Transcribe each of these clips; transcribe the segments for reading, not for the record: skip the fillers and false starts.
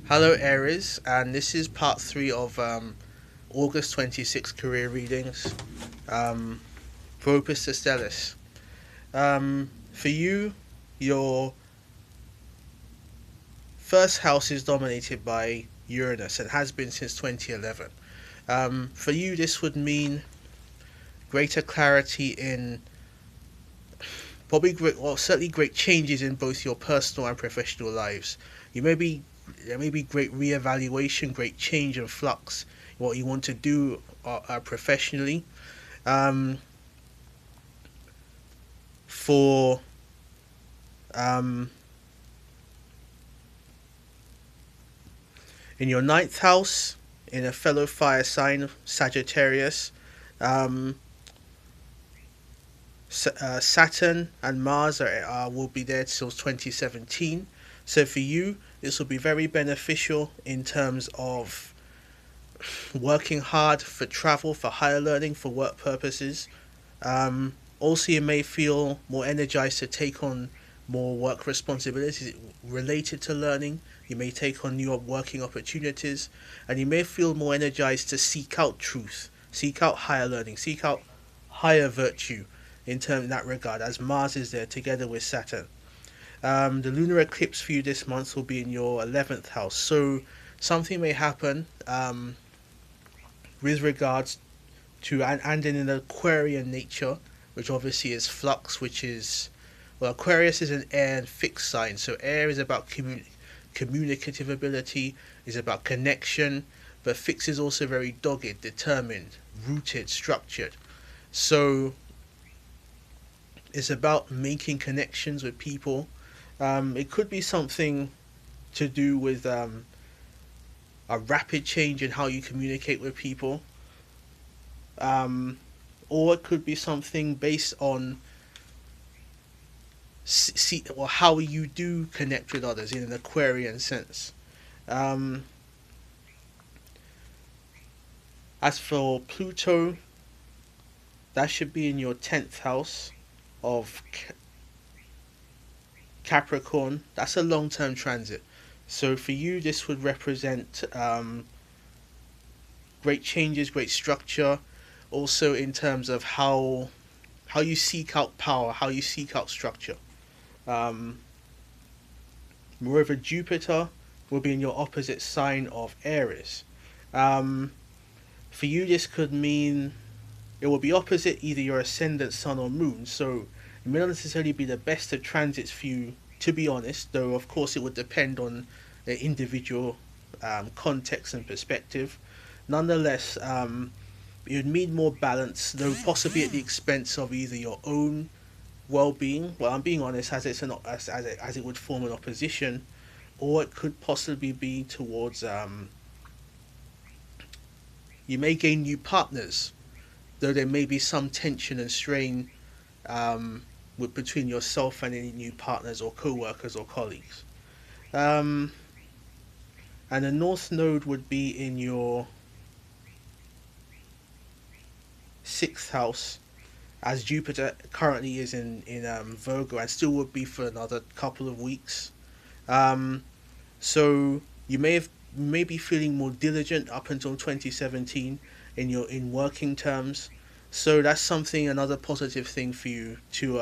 Hello, Aries, and this is part three of August 26 career readings. Um, Propus to Stellis. For you, your first house is dominated by Uranus and has been since 2011. For you, this would mean greater clarity in probably great, well, certainly great changes in both your personal and professional lives. You may be There may be great reevaluation, great change and flux in what you want to do professionally. Um, for um, In your ninth house, in a fellow fire sign, Sagittarius, um, Saturn and Mars will be there till 2017. So for you, this will be very beneficial in terms of working hard for travel, for higher learning, for work purposes. Also, you may feel more energized to take on more work responsibilities related to learning. You may take on new working opportunities, and you may feel more energized to seek out truth, seek out higher learning, seek out higher virtue in that regard, as Mars is there together with Saturn. The lunar eclipse for you this month will be in your 11th house, so something may happen with regards to and in an Aquarian nature, which obviously is flux, which is well, Aquarius is an air and fixed sign, so air is about communicative ability, is about connection, but fix is also very dogged, determined, rooted, structured. So it's about making connections with people. It could be something to do with a rapid change in how you communicate with people, um, or it could be something based on or how you do connect with others in an Aquarian sense. Um, as for Pluto, that should be in your 10th house of Capricorn. That's a long term transit. So for you, this would represent great changes, great structure, also in terms of how you seek out power, how you seek out structure. Um, Moreover, Jupiter will be in your opposite sign of Aries. Um, for you, this could mean it will be opposite either your ascendant sun or moon, so it may not necessarily be the best of transits for you, to be honest, though of course it would depend on the individual context and perspective. Nonetheless, it would mean more balance, though possibly at the expense of either your own well-being. Well, I'm being honest, as it would form an opposition, or it could possibly be towards you may gain new partners, though there may be some tension and strain between yourself and any new partners or co-workers or colleagues. Um, and the North Node would be in your sixth house, as Jupiter currently is in Virgo and still would be for another couple of weeks. Um, so you may be feeling more diligent up until 2017 in working terms. So that's something another positive thing for you to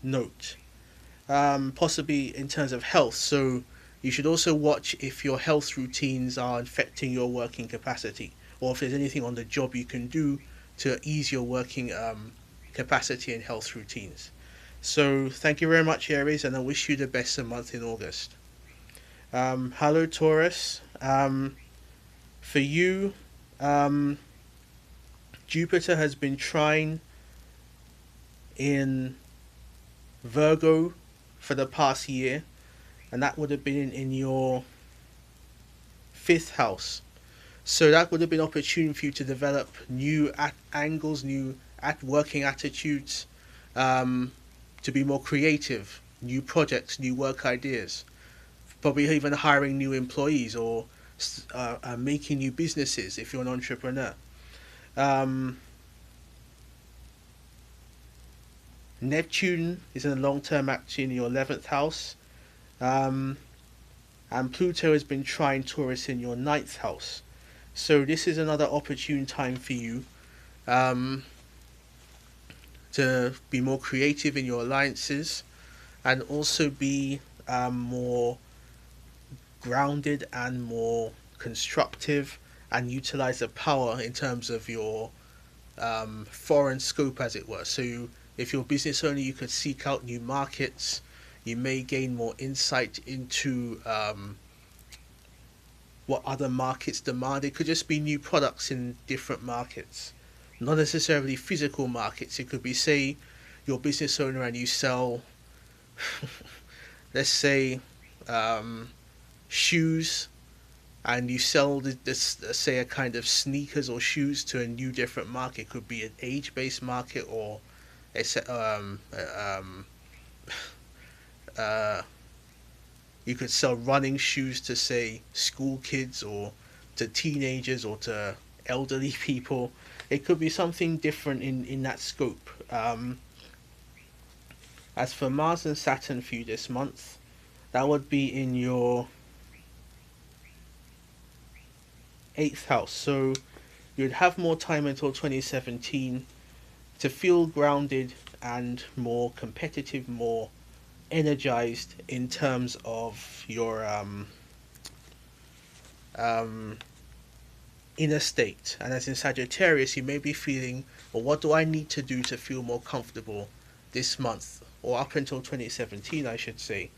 note. Possibly in terms of health. So you should also watch if your health routines are affecting your working capacity, or if there's anything on the job you can do to ease your working capacity and health routines. So thank you very much, Aries, and I wish you the best of month in August. Hello, Taurus. For you, um, Jupiter has been trine in Virgo for the past year, and that would have been in your fifth house. So that would have been opportune for you to develop new angles, new working attitudes, um, to be more creative, new projects, new work ideas, probably even hiring new employees or making new businesses if you're an entrepreneur. Um, Neptune is in a long term action in your 11th house. Um, and Pluto has been trine Taurus in your ninth house. So this is another opportune time for you um, to be more creative in your alliances, and also be more grounded and more constructive, and utilize the power in terms of your foreign scope, as it were. So, if you're a business owner, you could seek out new markets. You may gain more insight into what other markets demand. It could just be new products in different markets, not necessarily physical markets. It could be, say, you're a business owner and you sell, let's say, um, shoes, and you sell this, say, a kind of sneakers or shoes to a new different market. It could be an age-based market, or it's uh, you could sell running shoes to, say, school kids, or to teenagers, or to elderly people. It could be something different in that scope. As for Mars and Saturn for you this month, that would be in your eighth house. So you'd have more time until 2017 to feel grounded and more competitive, more energized in terms of your um, inner state. And as in Sagittarius, you may be feeling, well, what do I need to do to feel more comfortable this month, or up until 2017, I should say,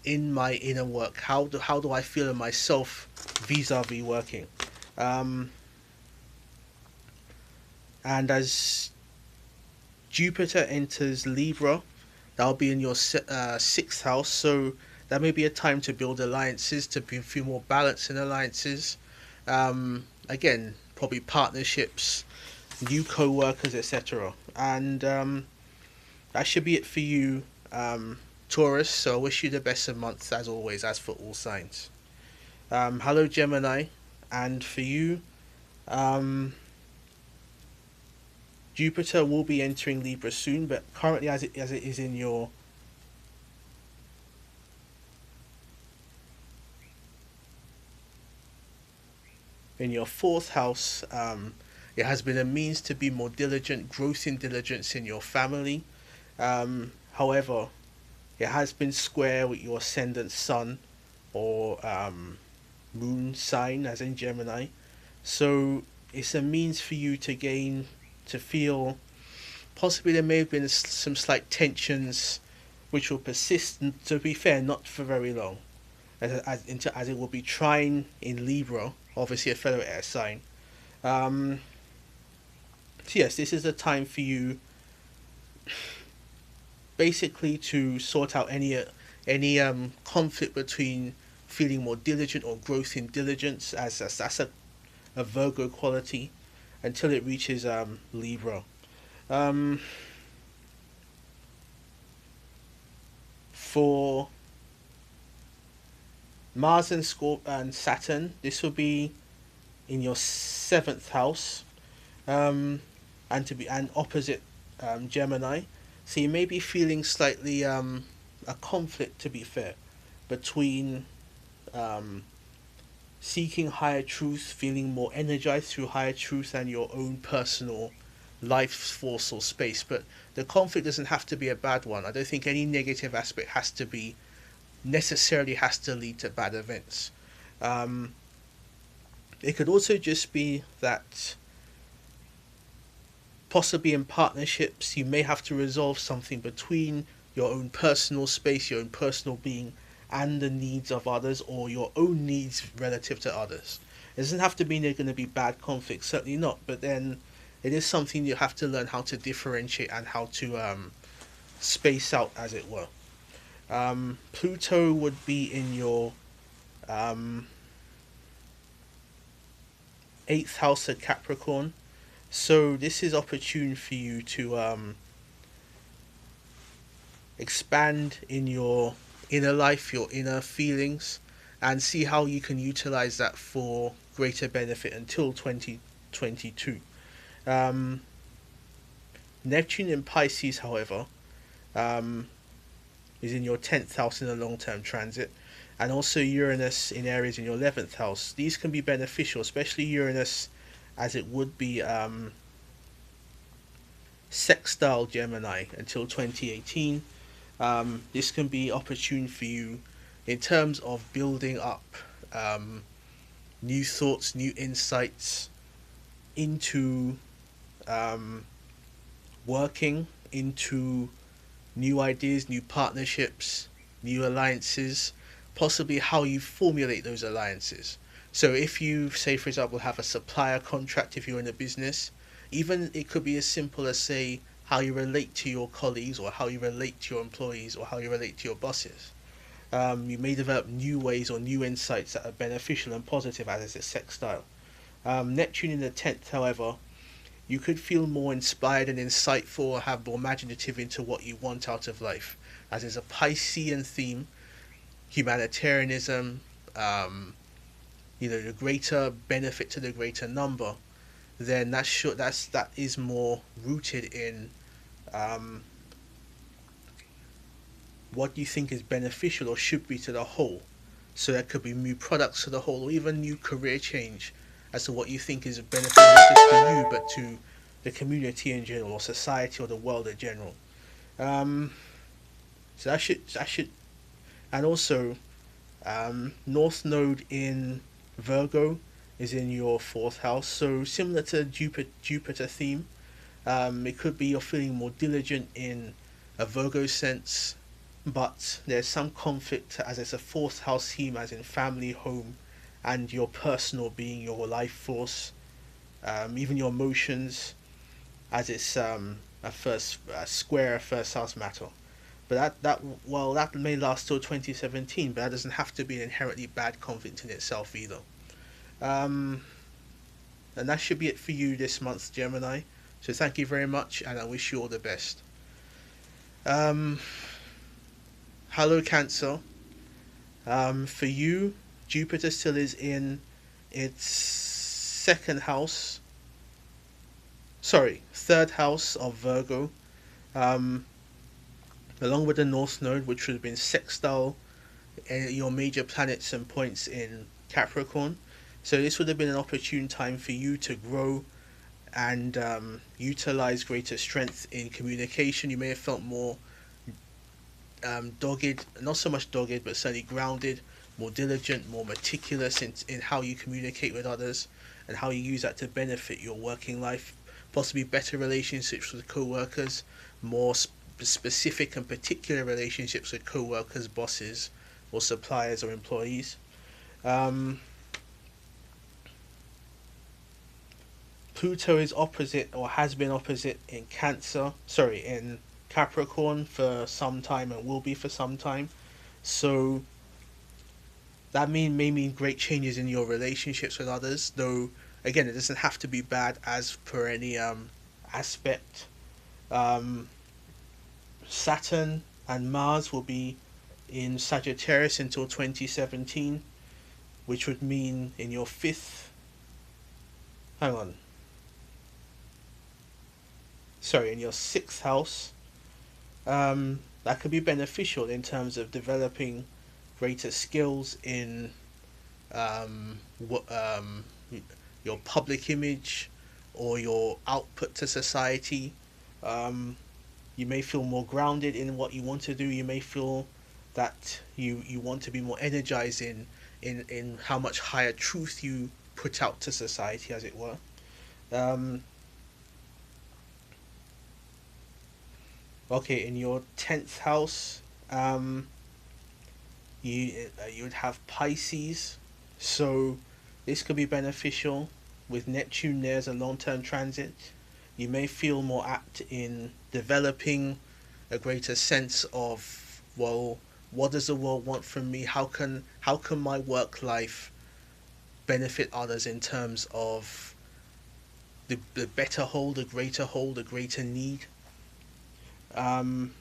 in my inner work? How do I feel in myself vis-a-vis working? Um, and as Jupiter enters Libra, that'll be in your sixth house. So that may be a time to build alliances, to feel more balance in alliances. Again, probably partnerships, new co-workers, etc. And that should be it for you, Taurus. So I wish you the best of months, as always, as for all signs. Hello, Gemini. And for you, Jupiter will be entering Libra soon, but currently, as it is in your fourth house, it has been a means to be more diligent, growth in diligence in your family. However, it has been square with your ascendant sun, or moon sign, as in Gemini. So it's a means for you to gain, to feel, possibly there may have been some slight tensions which will persist, and to be fair, not for very long, as it will be trine in Libra, obviously a fellow air sign. Um, so yes, this is a time for you basically to sort out any conflict between feeling more diligent or growth in diligence, as that's a Virgo quality, until it reaches Libra. Um, for Mars and and Saturn, this will be in your seventh house, and opposite Gemini. So you may be feeling slightly a conflict, to be fair, between um, seeking higher truth, feeling more energized through higher truth, and your own personal life force or space. But the conflict doesn't have to be a bad one. I don't think any negative aspect necessarily has to lead to bad events. Um, it could also just be that possibly in partnerships you may have to resolve something between your own personal space, your own personal being, and the needs of others, or your own needs relative to others. It doesn't have to mean they're going to be bad conflicts, certainly not, but then it is something you have to learn how to differentiate and how to space out, as it were. Pluto would be in your um, eighth house of Capricorn. So this is opportune for you to expand in your inner life, your inner feelings, and see how you can utilize that for greater benefit until 2022. Um, Neptune in Pisces, however, um, is in your 10th house in a long term transit, and also Uranus in Aries in your 11th house. These can be beneficial, especially Uranus, as it would be sextile Gemini until 2018. This can be opportune for you in terms of building up um, new thoughts, new insights into um, working, into new ideas, new partnerships, new alliances, possibly how you formulate those alliances. So if you, say for example, have a supplier contract, if you're in a business, even it could be as simple as, say, how you relate to your colleagues, or how you relate to your employees, or how you relate to your bosses. You may develop new ways or new insights that are beneficial and positive as a sextile. Neptune in the 10th, however, you could feel more inspired and insightful, or have more imaginative into what you want out of life. As is a Piscean theme, humanitarianism, the greater benefit to the greater number, then that is more rooted in um, what you think is beneficial or should be to the whole. So that could be new products to the whole, or even new career change as to what you think is beneficial not just to you but to the community in general, or society, or the world in general. Um, so that should, and also North Node in Virgo is in your 4th house. So similar to Jupiter theme, it could be you're feeling more diligent in a Virgo sense, but there's some conflict as it's a 4th house theme, as in family, home, and your personal being, your life force, even your emotions, as it's a square first house matter. But that may last till 2017, but that doesn't have to be an inherently bad conflict in itself either. Um, and that should be it for you this month, Gemini. So thank you very much, and I wish you all the best. Um, Hello, Cancer. For you, Jupiter still is in its second house. Sorry, third house of Virgo. Um, Along with the North Node, which would have been sextile your major planets and points in Capricorn. So this would have been an opportune time for you to grow and utilize greater strength in communication. You may have felt more dogged, not so much dogged, but certainly grounded, more diligent, more meticulous in how you communicate with others, and how you use that to benefit your working life. Possibly better relationships with co-workers, more specific and particular relationships with co-workers, bosses, or suppliers or employees. Um, Pluto is opposite, or has been opposite, in in Capricorn for some time, and will be for some time. So that may mean great changes in your relationships with others, though again it doesn't have to be bad as per any aspect. Um, Saturn and Mars will be in Sagittarius until 2017, which would mean in your hang on, in your 6th house, that could be beneficial in terms of developing greater skills in um, your public image, or your output to society. Um, you may feel more grounded in what you want to do. You may feel that you want to be more energized in how much higher truth you put out to society, as it were. Um, okay, in your 10th house, you would have Pisces, so this could be beneficial with Neptune there as a long-term transit. You may feel more apt in developing a greater sense of, well, what does the world want from me? How can my work life benefit others in terms of the better whole, the greater need. Um,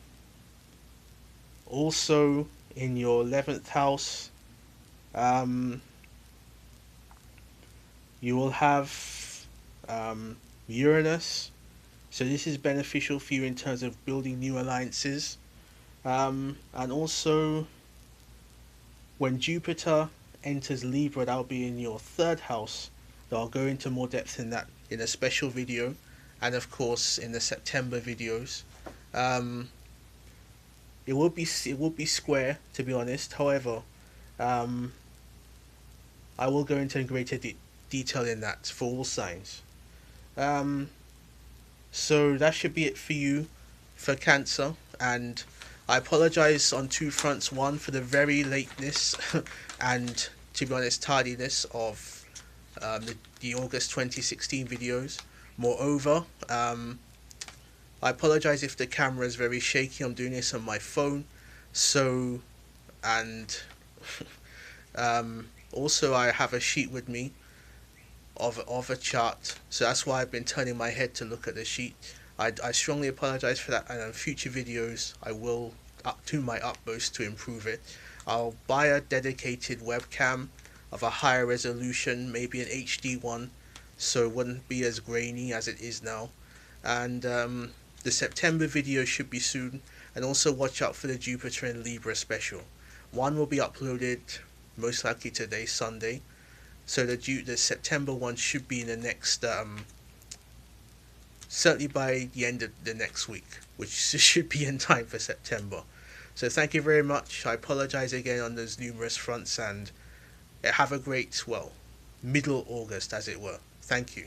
Also in your 11th house, um, you will have Uranus. So this is beneficial for you in terms of building new alliances. And also When Jupiter enters Libra, that'll be in your third house. So I'll go into more depth in that in a special video, and of course in the September videos. Um, it will be square, to be honest. However, um, I will go into greater detail in that for all signs. Um, so that should be it for you for Cancer, and I apologize on two fronts. One, for the very lateness and, to be honest, tardiness of the August 2016 videos. Moreover, I apologize if the camera is very shaky. I'm doing this on my phone, so, and also I have a sheet with me of a chart, so that's why I've been turning my head to look at the sheet. I strongly apologize for that, and on future videos I will do my utmost to improve it. I'll buy a dedicated webcam of a higher resolution, maybe an HD one, so it wouldn't be as grainy as it is now. And the September video should be soon, and also watch out for the Jupiter and Libra special. One will be uploaded most likely today, Sunday. So the September one should be in the next, certainly by the end of the next week, which should be in time for September. So thank you very much. I apologize again on those numerous fronts, and have a great, well, middle August as it were. Thank you.